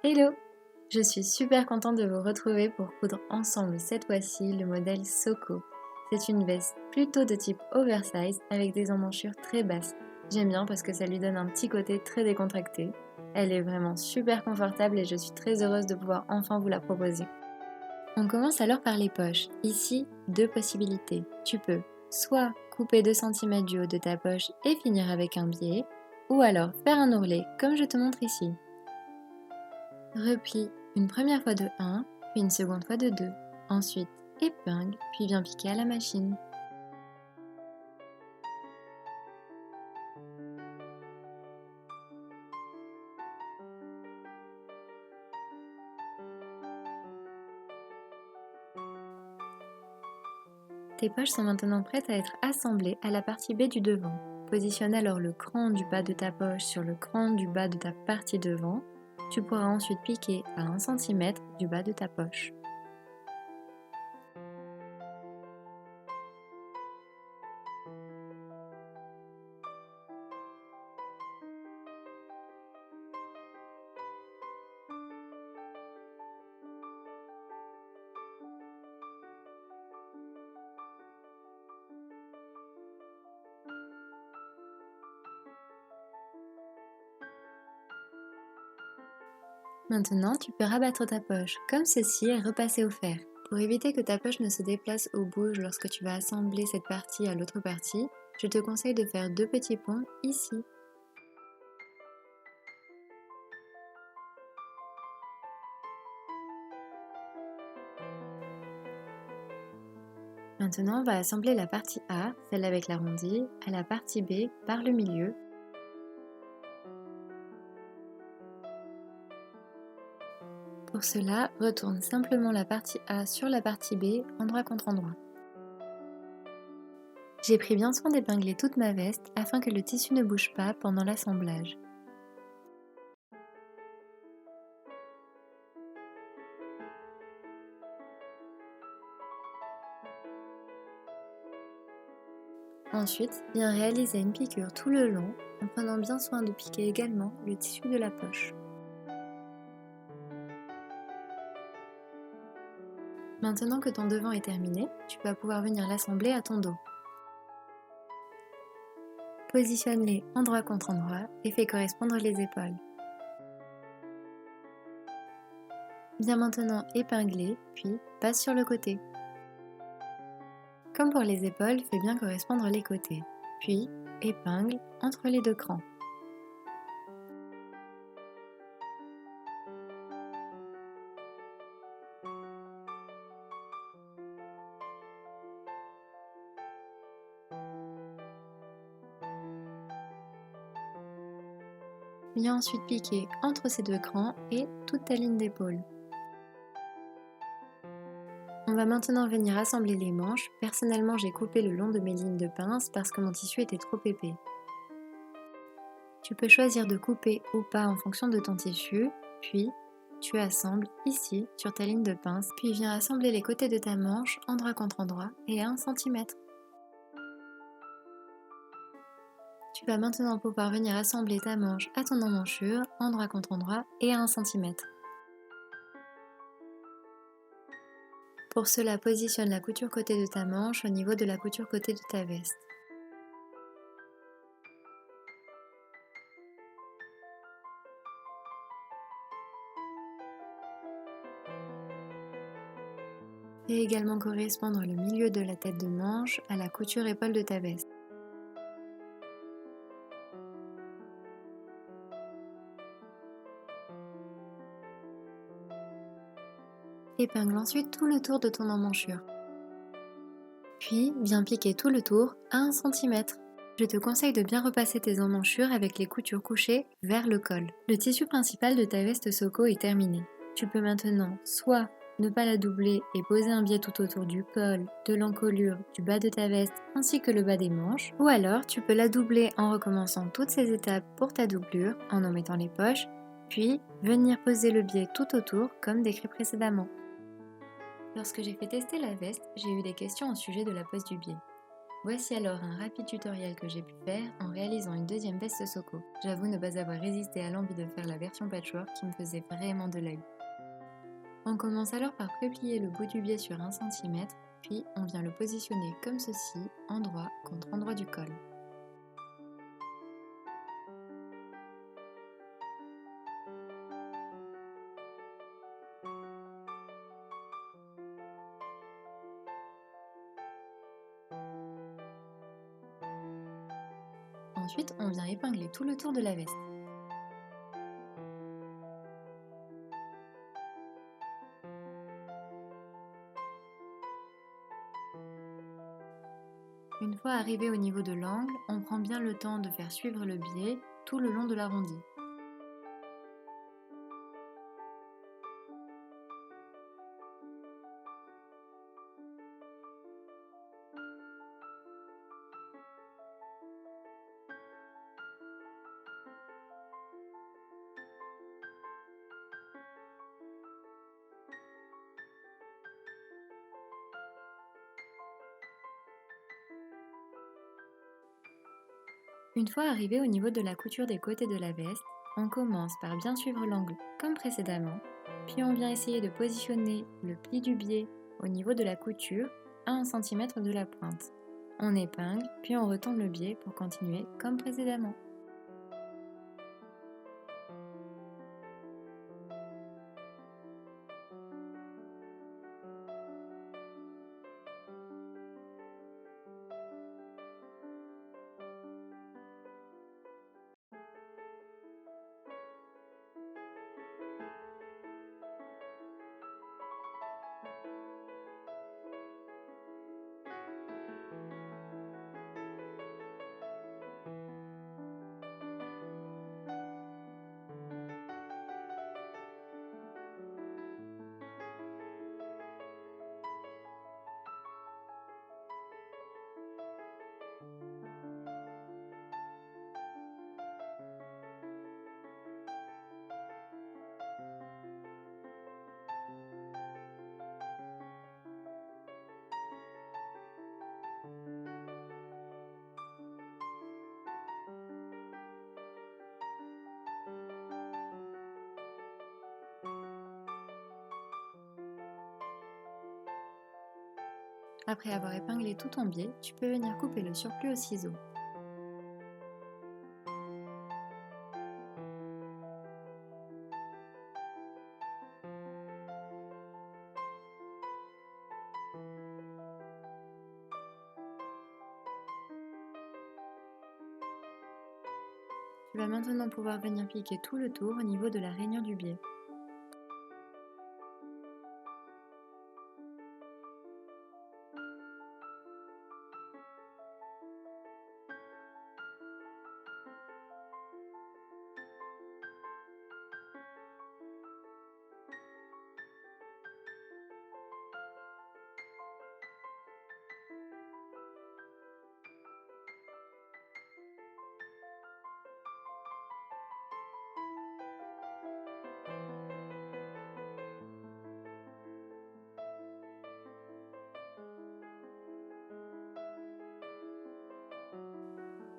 Hello! Je suis super contente de vous retrouver pour coudre ensemble cette fois-ci le modèle Soko. C'est une veste plutôt de type oversize avec des emmanchures très basses. J'aime bien parce que ça lui donne un petit côté très décontracté. Elle est vraiment super confortable et je suis très heureuse de pouvoir enfin vous la proposer. On commence alors par les poches. Ici, deux possibilités. Tu peux soit couper 2 cm du haut de ta poche et finir avec un biais, ou alors faire un ourlet comme je te montre ici. Replie une première fois de 1, puis une seconde fois de 2. Ensuite, épingle, puis viens piquer à la machine. Tes poches sont maintenant prêtes à être assemblées à la partie B du devant. Positionne alors le cran du bas de ta poche sur le cran du bas de ta partie devant. Tu pourras ensuite piquer à 1 cm du bas de ta poche. Maintenant, tu peux rabattre ta poche comme ceci et repasser au fer. Pour éviter que ta poche ne se déplace ou bouge lorsque tu vas assembler cette partie à l'autre partie, je te conseille de faire 2 petits points ici. Maintenant, on va assembler la partie A, celle avec l'arrondi, à la partie B par le milieu. Pour cela, retourne simplement la partie A sur la partie B, endroit contre endroit. J'ai pris bien soin d'épingler toute ma veste afin que le tissu ne bouge pas pendant l'assemblage. Ensuite, viens réaliser une piqûre tout le long en prenant bien soin de piquer également le tissu de la poche. Maintenant que ton devant est terminé, tu vas pouvoir venir l'assembler à ton dos. Positionne-les endroit contre endroit et fais correspondre les épaules. Viens maintenant épingler, puis passe sur le côté. Comme pour les épaules, fais bien correspondre les côtés, puis épingle entre les deux crans. Viens ensuite piquer entre ces deux crans et toute ta ligne d'épaule. On va maintenant venir assembler les manches. Personnellement, j'ai coupé le long de mes lignes de pince parce que mon tissu était trop épais. Tu peux choisir de couper ou pas en fonction de ton tissu, puis tu assembles ici sur ta ligne de pince, puis viens assembler les côtés de ta manche endroit contre endroit et à 1 cm. Tu vas maintenant pouvoir venir assembler ta manche à ton emmanchure, endroit contre endroit et à 1 cm. Pour cela, positionne la couture côté de ta manche au niveau de la couture côté de ta veste. Fais également correspondre le milieu de la tête de manche à la couture épaule de ta veste. Épingle ensuite tout le tour de ton emmanchure. Puis, viens piquer tout le tour à 1 cm. Je te conseille de bien repasser tes emmanchures avec les coutures couchées vers le col. Le tissu principal de ta veste Soko est terminé. Tu peux maintenant soit ne pas la doubler et poser un biais tout autour du col, de l'encolure, du bas de ta veste ainsi que le bas des manches, ou alors tu peux la doubler en recommençant toutes ces étapes pour ta doublure en mettant les poches, puis venir poser le biais tout autour comme décrit précédemment. Lorsque j'ai fait tester la veste, j'ai eu des questions au sujet de la pose du biais. Voici alors un rapide tutoriel que j'ai pu faire en réalisant une deuxième veste Soko. J'avoue ne pas avoir résisté à l'envie de faire la version patchwork qui me faisait vraiment de l'œil. On commence alors par préplier le bout du biais sur 1 cm, puis on vient le positionner comme ceci, endroit contre endroit du col. Ensuite, on vient épingler tout le tour de la veste. Une fois arrivé au niveau de l'angle, on prend bien le temps de faire suivre le biais tout le long de l'arrondi. Une fois arrivé au niveau de la couture des côtés de la veste, on commence par bien suivre l'angle comme précédemment, puis on vient essayer de positionner le pli du biais au niveau de la couture à 1 cm de la pointe. On épingle, puis on retourne le biais pour continuer comme précédemment. Après avoir épinglé tout ton biais, tu peux venir couper le surplus au ciseau. Tu vas maintenant pouvoir venir piquer tout le tour au niveau de la rainure du biais.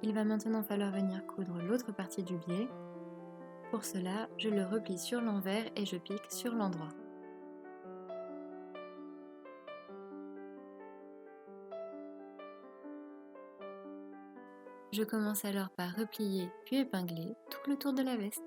Il va maintenant falloir venir coudre l'autre partie du biais. Pour cela, je le replie sur l'envers et je pique sur l'endroit. Je commence alors par replier puis épingler tout le tour de la veste.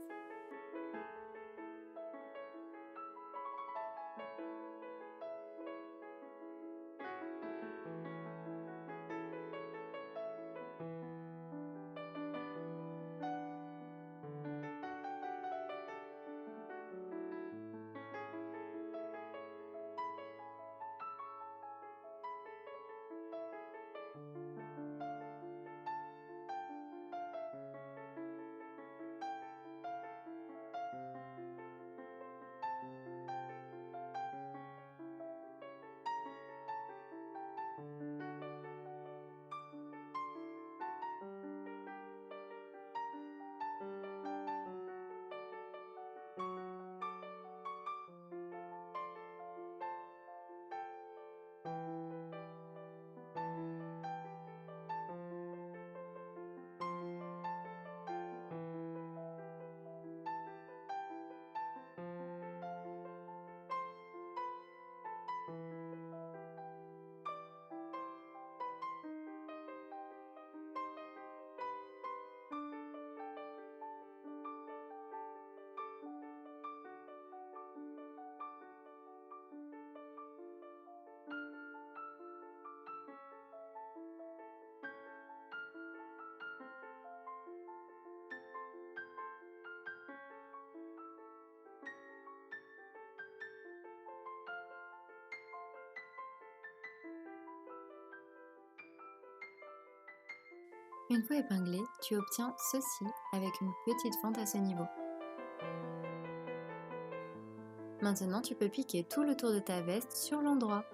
Une fois épinglé, tu obtiens ceci avec une petite fente à ce niveau. Maintenant, tu peux piquer tout le tour de ta veste sur l'endroit.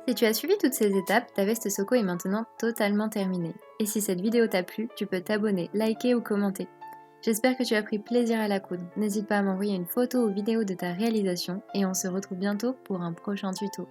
Si tu as suivi toutes ces étapes, ta veste Soko est maintenant totalement terminée. Et si cette vidéo t'a plu, tu peux t'abonner, liker ou commenter. J'espère que tu as pris plaisir à la coudre. N'hésite pas à m'envoyer une photo ou vidéo de ta réalisation et on se retrouve bientôt pour un prochain tuto.